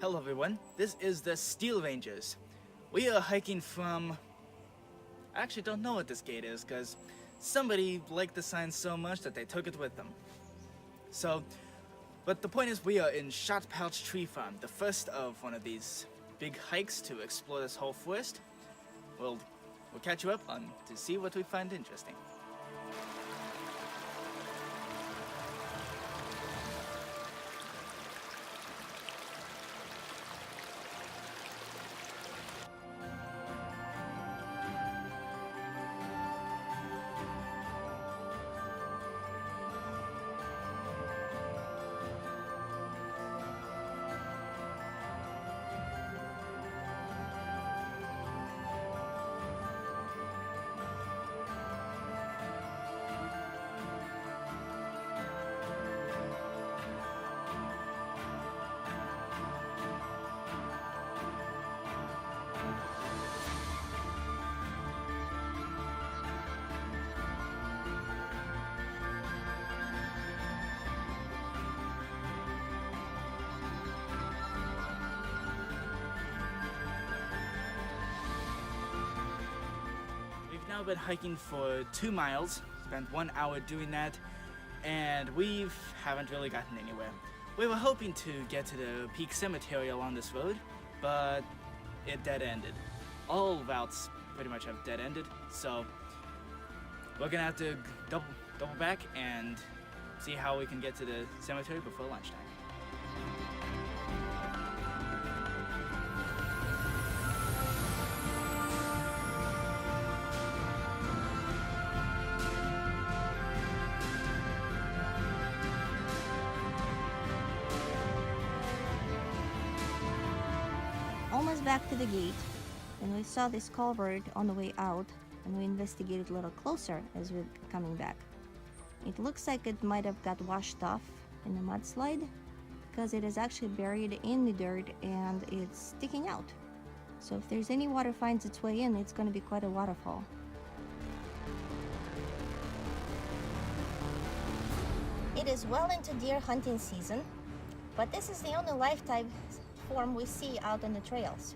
Hello everyone, this is the Steel Rangers. We are hiking from... I actually don't know what this gate is because somebody liked the sign so much that they took it with them. But the point is we are in Shot Pouch Tree Farm, the first of one of these big hikes to explore this whole forest. We'll catch you up on to see what we find interesting. We've now been hiking for 2 miles, spent 1 hour doing that, and we haven't really gotten anywhere. We were hoping to get to the Peak Cemetery along this road, but it dead-ended. All routes pretty much have dead-ended, so we're gonna have to double back and see how we can get to the cemetery before lunchtime. Almost back to the gate, and we saw this culvert on the way out, and we investigated a little closer as we're coming back. It looks like it might have got washed off in a mudslide because it is actually buried in the dirt and it's sticking out. So if there's any water finds its way in, it's going to be quite a waterfall. It is well into deer hunting season, but this is the only lifetime form we see out on the trails.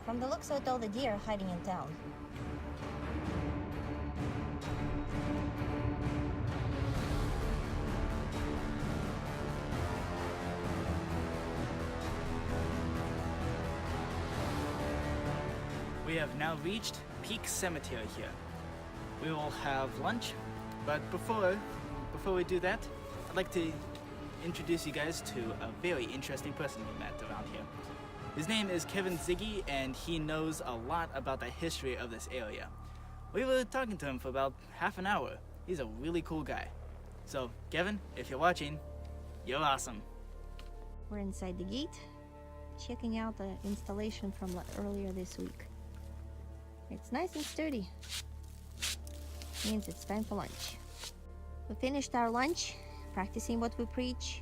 From the looks of it, all the deer are hiding in town. We have now reached Peak Cemetery here. We will have lunch, but before we do that, I'd like to introduce you guys to a very interesting person we met around here. His name is Kevin Ziggy, and he knows a lot about the history of this area. We were talking to him for about half an hour. He's a really cool guy. So, Kevin, if you're watching, you're awesome. We're inside the gate, checking out the installation from earlier this week. It's nice and sturdy. Means it's time for lunch. We finished our lunch, practicing what we preach.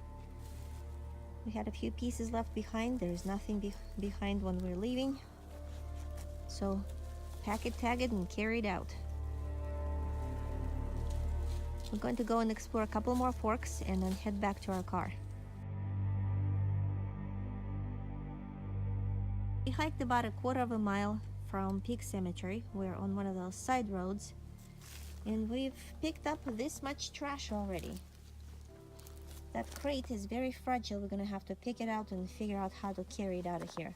We had a few pieces left behind. There's nothing behind when we're leaving. So pack it, tag it, and carry it out. We're going to go and explore a couple more forks and then head back to our car. We hiked about a quarter of a mile from Peak Cemetery. We're on one of those side roads, and we've picked up this much trash already. That crate is very fragile. We're gonna have to pick it out and figure out how to carry it out of here.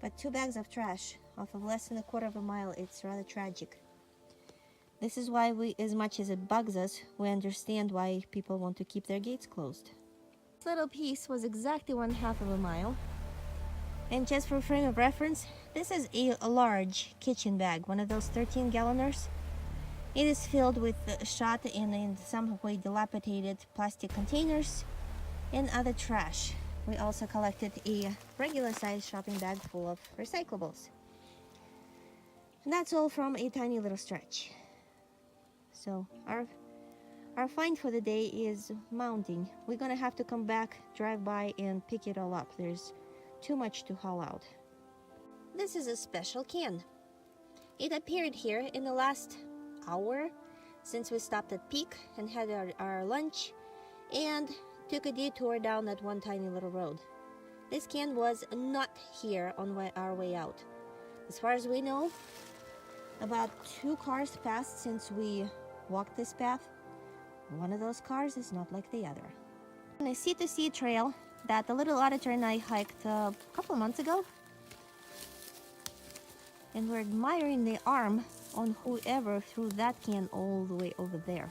But 2 bags of trash off of less than a quarter of a mile, it's rather tragic. This is why as much as it bugs us, we understand why people want to keep their gates closed. This little piece was exactly 1/2 of a mile. And just for frame of reference, this is a large kitchen bag, one of those 13-galloners. It is filled with shot and in some way dilapidated plastic containers and other trash. We also collected a regular-sized shopping bag full of recyclables. And that's all from a tiny little stretch. So our find for the day is mounting. We're gonna have to come back, drive by, and pick it all up. There's too much to haul out. This is a special can. It appeared here in the last hour since we stopped at Peak and had our lunch and took a detour down that one tiny little road. This can was not here on our way out. As far as we know, about 2 cars passed since we walked this path. One of those cars is not like the other. On a C2C trail that the little auditor and I hiked a couple months ago. And we're admiring the arm on whoever threw that can all the way over there.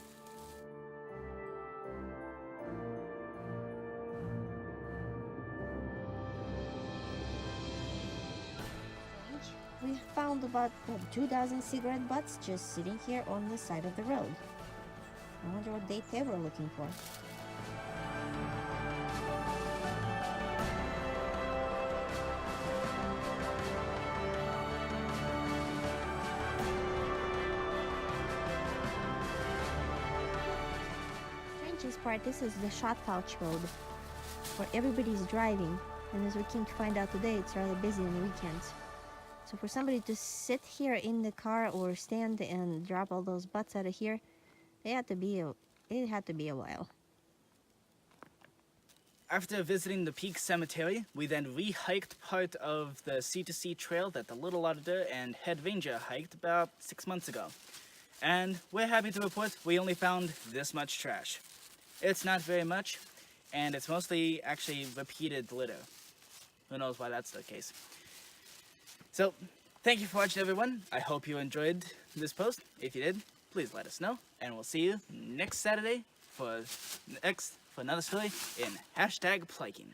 We found about 2,000 cigarette butts just sitting here on the side of the road. I wonder what they were looking for. Strangest part, this is the shot pouch road where everybody's driving, and as we came to find out today, it's rather busy on the weekends. So for somebody to sit here in the car or stand and drop all those butts out of here, it had to be a while. After visiting the Peak Cemetery, we then re-hiked part of the C2C trail that the Little Auditor and Head Ranger hiked about 6 months ago. And we're happy to report we only found this much trash. It's not very much, and it's mostly actually repeated litter. Who knows why that's the case. So, thank you for watching, everyone. I hope you enjoyed this post. If you did, please let us know, and we'll see you next Saturday for another story in #Pliking.